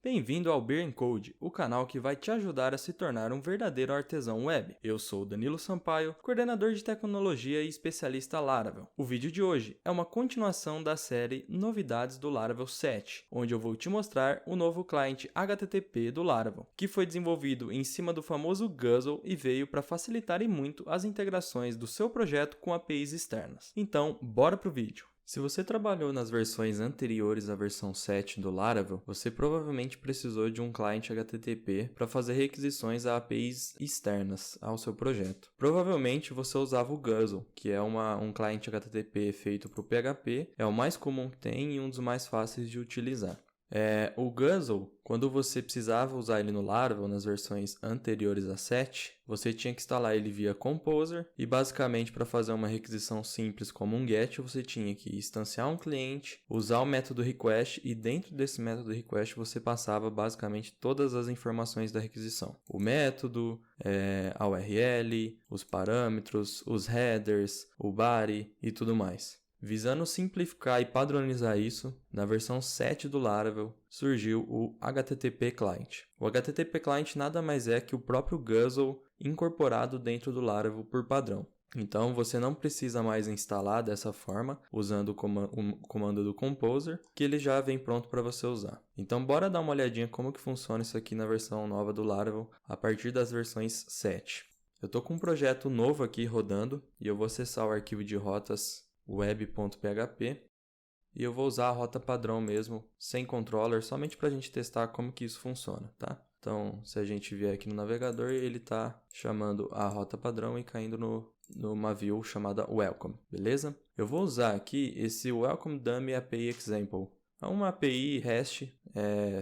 Bem-vindo ao Beer Code, o canal que vai te ajudar a se tornar um verdadeiro artesão web. Eu sou o Danilo Sampaio, coordenador de tecnologia e especialista Laravel. O vídeo de hoje é uma continuação da série Novidades do Laravel 7, onde eu vou te mostrar o novo cliente HTTP do Laravel, que foi desenvolvido em cima do famoso Guzzle e veio para facilitar e muito as integrações do seu projeto com APIs externas. Então, bora pro vídeo! Se você trabalhou nas versões anteriores à versão 7 do Laravel, você provavelmente precisou de um cliente HTTP para fazer requisições a APIs externas ao seu projeto. Provavelmente você usava o Guzzle, que é um cliente HTTP feito para o PHP, é o mais comum que tem e um dos mais fáceis de utilizar. O Guzzle, quando você precisava usar ele no Laravel nas versões anteriores a 7, você tinha que instalar ele via Composer e basicamente para fazer uma requisição simples como um GET, você tinha que instanciar um cliente, usar o método request e dentro desse método request você passava basicamente todas as informações da requisição. O método, a URL, os parâmetros, os headers, o body e tudo mais. Visando simplificar e padronizar isso, na versão 7 do Laravel surgiu o HTTP Client. O HTTP Client nada mais é que o próprio Guzzle incorporado dentro do Laravel por padrão. Então você não precisa mais instalar dessa forma, usando o comando do Composer, que ele já vem pronto para você usar. Então bora dar uma olhadinha como que funciona isso aqui na versão nova do Laravel, a partir das versões 7. Eu estou com um projeto novo aqui rodando e eu vou acessar o arquivo de rotas web.php e eu vou usar a rota padrão mesmo, sem controller, somente para a gente testar como que isso funciona, tá? Então, se a gente vier aqui no navegador, ele está chamando a rota padrão e caindo numa view chamada Welcome, beleza? Eu vou usar aqui esse Welcome Dummy API Example. É uma API REST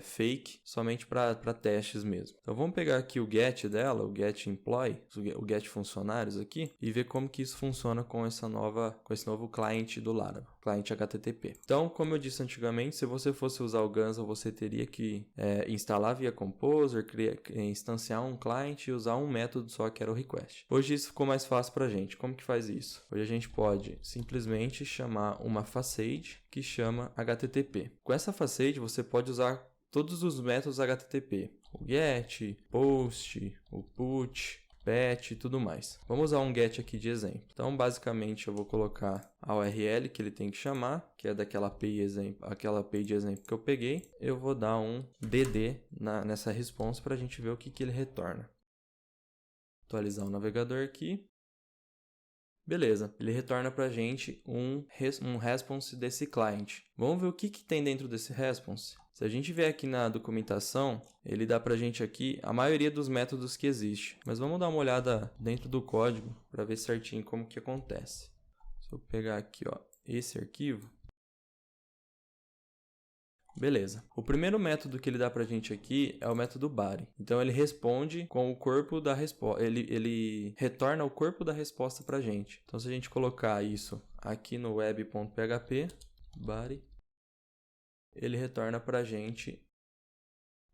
fake, somente para testes mesmo. Então vamos pegar aqui o get dela, o get employee, o get funcionários aqui e ver como que isso funciona com esse novo cliente do Laravel, cliente HTTP. Então, como eu disse antigamente, se você fosse usar o Guzzle, você teria que instalar via Composer, instanciar um cliente e usar um método só que era o request. Hoje isso ficou mais fácil para a gente. Como que faz isso? Hoje a gente pode simplesmente chamar uma facade que chama HTTP. Com essa facade você pode usar todos os métodos HTTP, o get, post, o put, patch e tudo mais. Vamos usar um get aqui de exemplo. Então, basicamente, eu vou colocar a URL que ele tem que chamar, que é daquela API de exemplo que eu peguei. Eu vou dar um dd nessa response para a gente ver o que ele retorna. Atualizar o navegador aqui. Beleza, ele retorna para a gente um response desse client. Vamos ver o que tem dentro desse response. Se a gente vier aqui na documentação, ele dá para a gente aqui a maioria dos métodos que existe. Mas vamos dar uma olhada dentro do código para ver certinho como que acontece. Se eu pegar aqui esse arquivo. Beleza. O primeiro método que ele dá pra gente aqui é o método body. Então ele responde com o corpo da resposta, ele retorna o corpo da resposta pra gente. Então se a gente colocar isso aqui no web.php body, ele retorna pra gente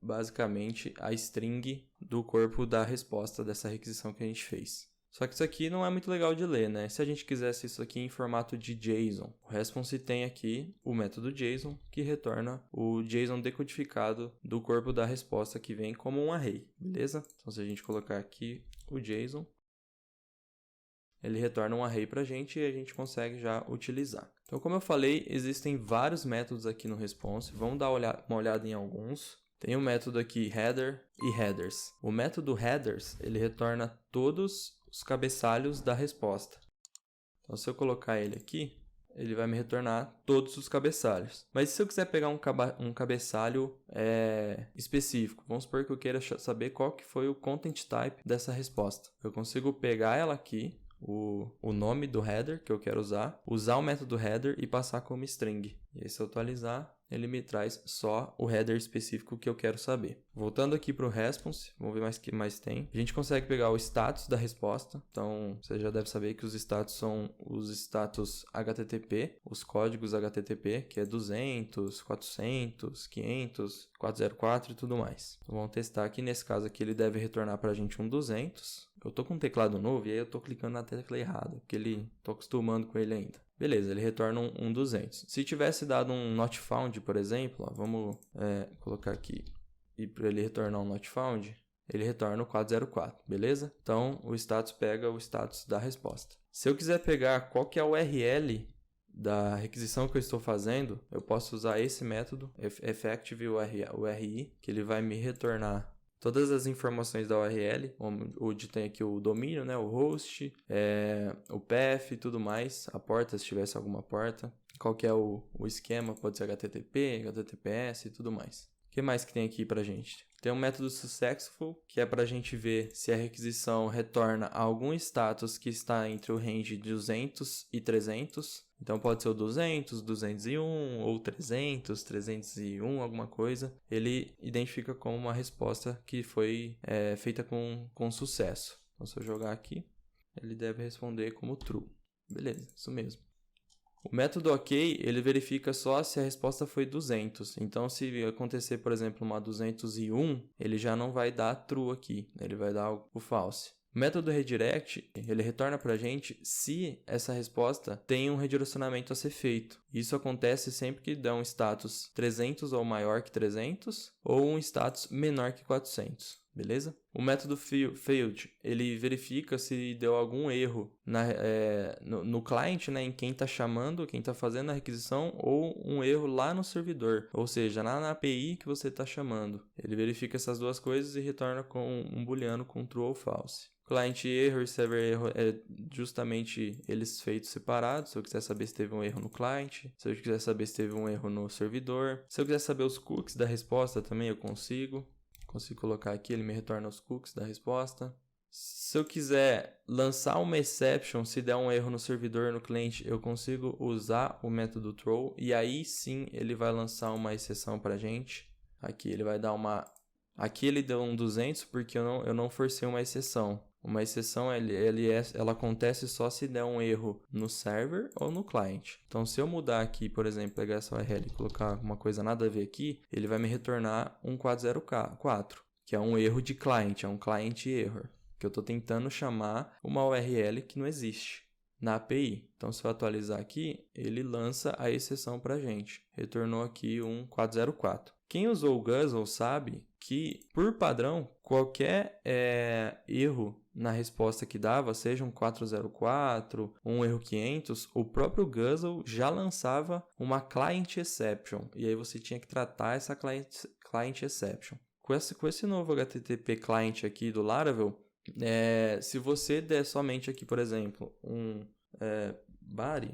basicamente a string do corpo da resposta dessa requisição que a gente fez. Só que isso aqui não é muito legal de ler, né? Se a gente quisesse isso aqui em formato de JSON, o response tem aqui o método JSON que retorna o JSON decodificado do corpo da resposta que vem como um array, beleza? Então se a gente colocar aqui o JSON, ele retorna um array pra gente e a gente consegue já utilizar. Então como eu falei, existem vários métodos aqui no response, vamos dar uma olhada em alguns. Tem o método aqui header e headers. O método headers, ele retorna todos os cabeçalhos da resposta. Então, se eu colocar ele aqui, ele vai me retornar todos os cabeçalhos. Mas se eu quiser pegar um cabeçalho específico, vamos supor que eu queira saber qual que foi o content type dessa resposta. Eu consigo pegar ela aqui, o nome do header que eu quero usar o método header e passar como string. E aí, se eu atualizar, ele me traz só o header específico que eu quero saber. Voltando aqui para o response, vamos ver mais o que mais tem. A gente consegue pegar o status da resposta. Então, você já deve saber que os status são os status HTTP, os códigos HTTP, que é 200, 400, 500, 404 e tudo mais. Então, vamos testar aqui. Nesse caso aqui, ele deve retornar para a gente um 200. Eu tô com um teclado novo e aí eu tô clicando na tecla errada, porque tô acostumando com ele ainda. Beleza, ele retorna um 200. Se tivesse dado um not found, por exemplo, vamos colocar aqui e para ele retornar um not found, ele retorna o 404, beleza? Então, o status pega o status da resposta. Se eu quiser pegar qual que é a URL da requisição que eu estou fazendo, eu posso usar esse método, effectiveURI, que ele vai me retornar todas as informações da URL, onde tem aqui o domínio, né, o host, o path e tudo mais, a porta, se tivesse alguma porta, qual que é o esquema, pode ser HTTP, HTTPS e tudo mais. O que mais que tem aqui pra gente? Tem um método successful, que é para a gente ver se a requisição retorna algum status que está entre o range de 200 e 300. Então pode ser o 200, 201 ou 300, 301, alguma coisa. Ele identifica como uma resposta que foi feita com sucesso. Então se eu jogar aqui, ele deve responder como true. Beleza, isso mesmo. O método OK, ele verifica só se a resposta foi 200. Então, se acontecer, por exemplo, uma 201, ele já não vai dar true aqui, ele vai dar o false. O método redirect, ele retorna para a gente se essa resposta tem um redirecionamento a ser feito. Isso acontece sempre que dá um status 300 ou maior que 300 ou um status menor que 400. Beleza? O método failed, ele verifica se deu algum erro no client, né, em quem está chamando, quem está fazendo a requisição, ou um erro lá no servidor, ou seja, lá na API que você está chamando. Ele verifica essas duas coisas e retorna com um booleano com true ou false. Client erro e server erro é justamente eles feitos separados. Se eu quiser saber se teve um erro no client, se eu quiser saber se teve um erro no servidor, se eu quiser saber os cookies da resposta também eu consigo colocar aqui, ele me retorna os cookies da resposta. Se eu quiser lançar uma exception, se der um erro no servidor no cliente, eu consigo usar o método throw e aí sim ele vai lançar uma exceção para a gente. Aqui ele vai dar aqui ele deu um 200 porque eu não forcei uma exceção. Uma exceção ela acontece só se der um erro no server ou no client. Então, se eu mudar aqui, por exemplo, pegar essa URL e colocar uma coisa nada a ver aqui, ele vai me retornar um 404, que é um erro de client, é um client error, que eu estou tentando chamar uma URL que não existe na API. Então, se eu atualizar aqui, ele lança a exceção para a gente. Retornou aqui um 404. Quem usou o Guzzle sabe que, por padrão, qualquer erro na resposta que dava, seja um 404, um erro 500, o próprio Guzzle já lançava uma client exception. E aí você tinha que tratar essa client exception. Com esse novo HTTP client aqui do Laravel, se você der somente aqui, por exemplo, um body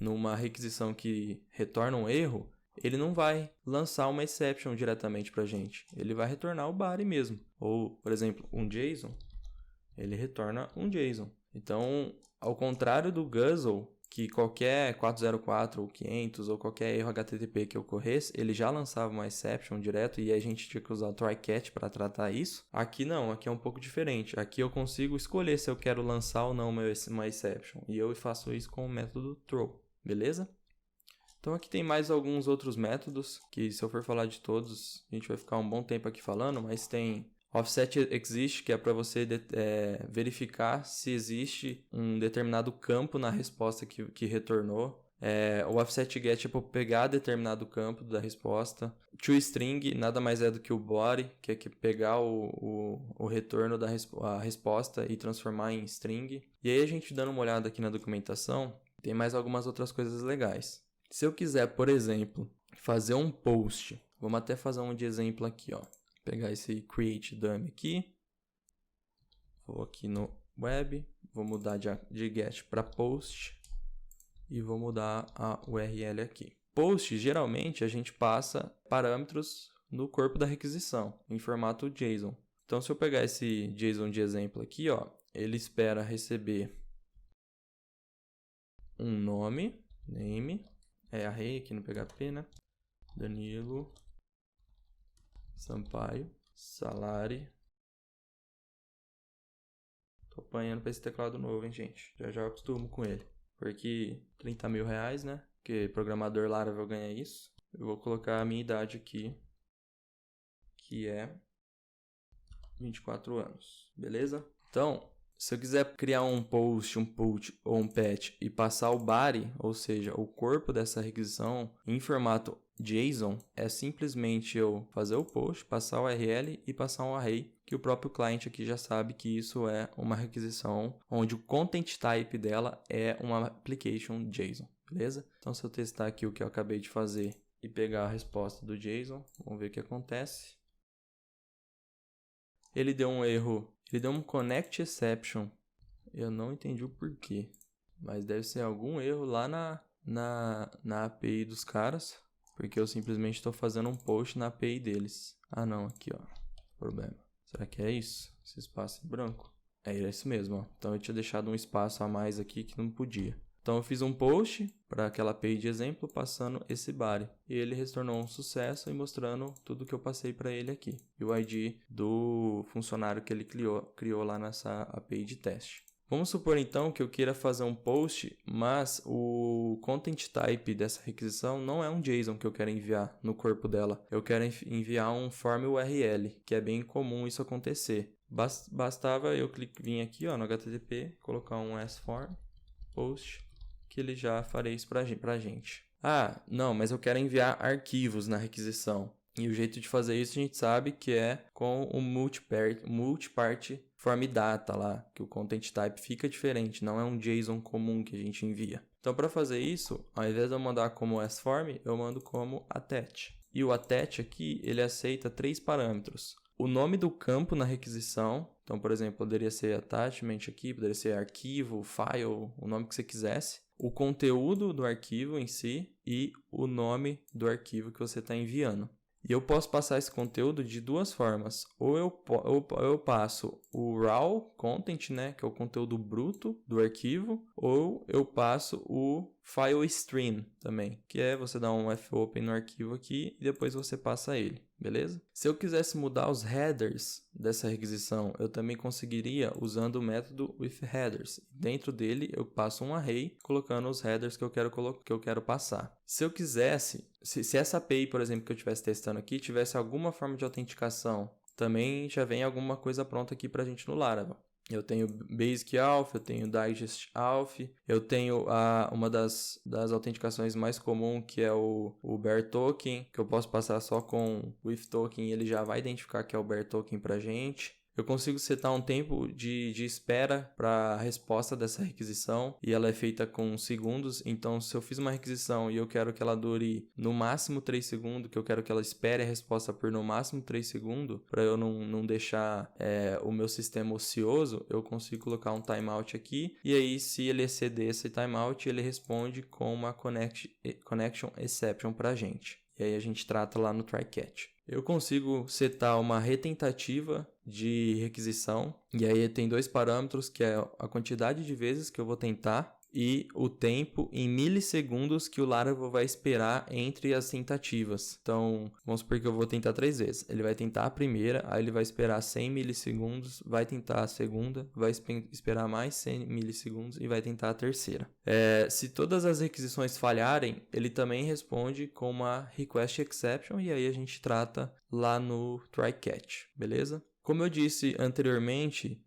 numa requisição que retorna um erro, ele não vai lançar uma exception diretamente para a gente. Ele vai retornar o body mesmo. Ou, por exemplo, um JSON, ele retorna um JSON. Então, ao contrário do Guzzle, que qualquer 404 ou 500 ou qualquer erro HTTP que ocorresse, ele já lançava uma exception direto e a gente tinha que usar o try-catch para tratar isso. Aqui não, aqui é um pouco diferente. Aqui eu consigo escolher se eu quero lançar ou não uma exception. E eu faço isso com o método throw, beleza? Então aqui tem mais alguns outros métodos, que se eu for falar de todos, a gente vai ficar um bom tempo aqui falando, mas tem offset exist, que é para você verificar se existe um determinado campo na resposta que retornou. O offset get é para pegar determinado campo da resposta. ToString nada mais é do que o body, que é pegar o retorno a resposta e transformar em string. E aí a gente dando uma olhada aqui na documentação, tem mais algumas outras coisas legais. Se eu quiser, por exemplo, fazer um post, vamos até fazer um de exemplo aqui, ó. Pegar esse create dummy aqui, vou aqui no web, vou mudar de get para post e vou mudar a URL aqui. Post, geralmente, a gente passa parâmetros no corpo da requisição, em formato JSON. Então, se eu pegar esse JSON de exemplo aqui, ó, ele espera receber um name, array aqui no PHP, né? Danilo Sampaio, salário. Tô apanhando pra esse teclado novo, hein, gente? Já eu acostumo com ele. Porque 30 mil reais, né? Porque programador Laravel ganha isso. Eu vou colocar a minha idade aqui, que é 24 anos. Beleza? Então, Se eu quiser criar um post, um put ou um patch e passar o body, ou seja, o corpo dessa requisição em formato JSON, é simplesmente eu fazer o post, passar o URL e passar um array, que o próprio cliente aqui já sabe que isso é uma requisição onde o content type dela é uma application JSON, beleza? Então se eu testar aqui o que eu acabei de fazer e pegar a resposta do JSON, vamos ver o que acontece. Ele deu um erro, ele deu um connect exception, eu não entendi o porquê, mas deve ser algum erro lá na API dos caras, porque eu simplesmente estou fazendo um post na API deles. Ah não, aqui ó, problema. Será que é isso? Esse espaço em branco? É isso mesmo, ó. Então eu tinha deixado um espaço a mais aqui que não podia. Então eu fiz um post para aquela API de exemplo passando esse body. E ele retornou um sucesso e mostrando tudo que eu passei para ele aqui. E o ID do funcionário que ele criou lá nessa API de teste. Vamos supor então que eu queira fazer um post, mas o content type dessa requisição não é um JSON que eu quero enviar no corpo dela. Eu quero enviar um form URL, que é bem comum isso acontecer. Bastava eu vir aqui ó, no HTTP, colocar um sform post, que ele já faria isso pra gente. Ah, não, mas eu quero enviar arquivos na requisição. E o jeito de fazer isso a gente sabe que é com o multipart form data lá, que o content type fica diferente, não é um JSON comum que a gente envia. Então para fazer isso, ao invés de eu mandar como sform, eu mando como attach. E o attach aqui, ele aceita 3 parâmetros. O nome do campo na requisição, então por exemplo, poderia ser attachment aqui, poderia ser arquivo, file, o nome que você quisesse. O conteúdo do arquivo em si e o nome do arquivo que você está enviando. E eu posso passar esse conteúdo de duas formas. Ou eu passo o raw content, né, que é o conteúdo bruto do arquivo, ou eu passo o file stream também, que é você dar um fopen no arquivo aqui e depois você passa ele, beleza? Se eu quisesse mudar os headers dessa requisição, eu também conseguiria usando o método withHeaders. Dentro dele eu passo um array colocando os headers que eu quero passar. Se eu quisesse, se essa API, por exemplo, que eu estivesse testando aqui, tivesse alguma forma de autenticação, também já vem alguma coisa pronta aqui para a gente no Laravel. Eu tenho Basic Auth, eu tenho Digest Auth, eu tenho uma das autenticações mais comuns, que é o Bear Token, que eu posso passar só com With Token e ele já vai identificar que é o Bear Token para a gente. Eu consigo setar um tempo de espera para a resposta dessa requisição e ela é feita com segundos. Então, se eu fiz uma requisição e eu quero que ela dure no máximo 3 segundos, que eu quero que ela espere a resposta por no máximo 3 segundos, para eu não deixar o meu sistema ocioso, eu consigo colocar um timeout aqui. E aí, se ele exceder esse timeout, ele responde com uma connection exception para a gente. E aí a gente trata lá no try-catch. Eu consigo setar uma retentativa de requisição. E aí tem 2 parâmetros, que é a quantidade de vezes que eu vou tentar e o tempo em milissegundos que o Laravel vai esperar entre as tentativas. Então, vamos supor que eu vou tentar 3 vezes. Ele vai tentar a primeira, aí ele vai esperar 100 milissegundos, vai tentar a segunda, vai esperar mais 100 milissegundos e vai tentar a terceira. Se todas as requisições falharem, ele também responde com uma request exception e aí a gente trata lá no try-catch, beleza? Como eu disse anteriormente,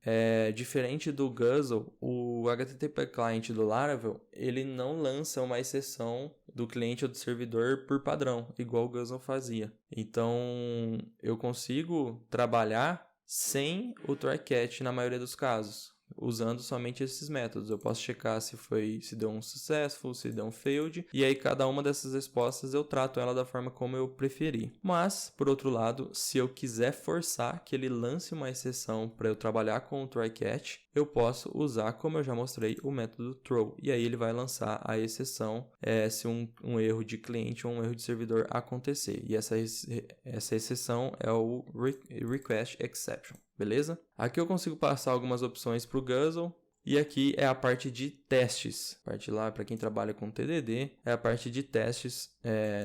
diferente do Guzzle, o HTTP Client do Laravel, ele não lança uma exceção do cliente ou do servidor por padrão, igual o Guzzle fazia. Então, eu consigo trabalhar sem o try-catch na maioria dos casos, usando somente esses métodos. Eu posso checar se deu um successful, se deu um failed, e aí cada uma dessas respostas eu trato ela da forma como eu preferir. Mas, por outro lado, se eu quiser forçar que ele lance uma exceção para eu trabalhar com o try-catch, eu posso usar, como eu já mostrei, o método throw, e aí ele vai lançar a exceção se um erro de cliente ou um erro de servidor acontecer. E essa exceção é o request exception. Beleza? Aqui eu consigo passar algumas opções para o Guzzle. E aqui é a parte de testes. A parte lá, para quem trabalha com TDD, é a parte de testes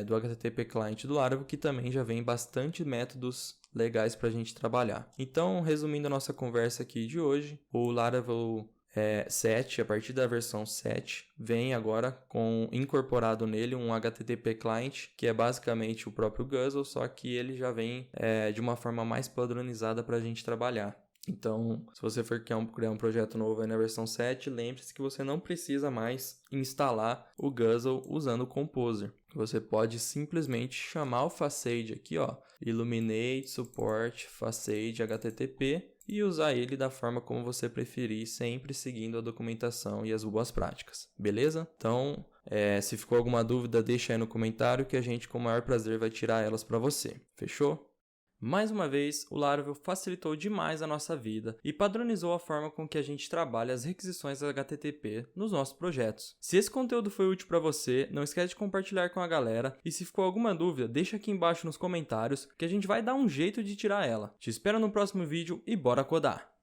do HTTP Client do Laravel, que também já vem bastante métodos legais para a gente trabalhar. Então, resumindo a nossa conversa aqui de hoje, o Laravel 7, a partir da versão 7, vem agora incorporado nele um HTTP Client, que é basicamente o próprio Guzzle, só que ele já vem de uma forma mais padronizada para a gente trabalhar. Então, se você for criar um projeto novo aí na versão 7, lembre-se que você não precisa mais instalar o Guzzle usando o Composer. Você pode simplesmente chamar o Facade aqui, ó, Illuminate Support Facade HTTP e usar ele da forma como você preferir, sempre seguindo a documentação e as boas práticas, beleza? Então, se ficou alguma dúvida, deixa aí no comentário que a gente com o maior prazer vai tirar elas para você, fechou? Mais uma vez, o Laravel facilitou demais a nossa vida e padronizou a forma com que a gente trabalha as requisições HTTP nos nossos projetos. Se esse conteúdo foi útil para você, não esquece de compartilhar com a galera e se ficou alguma dúvida, deixa aqui embaixo nos comentários que a gente vai dar um jeito de tirar ela. Te espero no próximo vídeo e bora codar!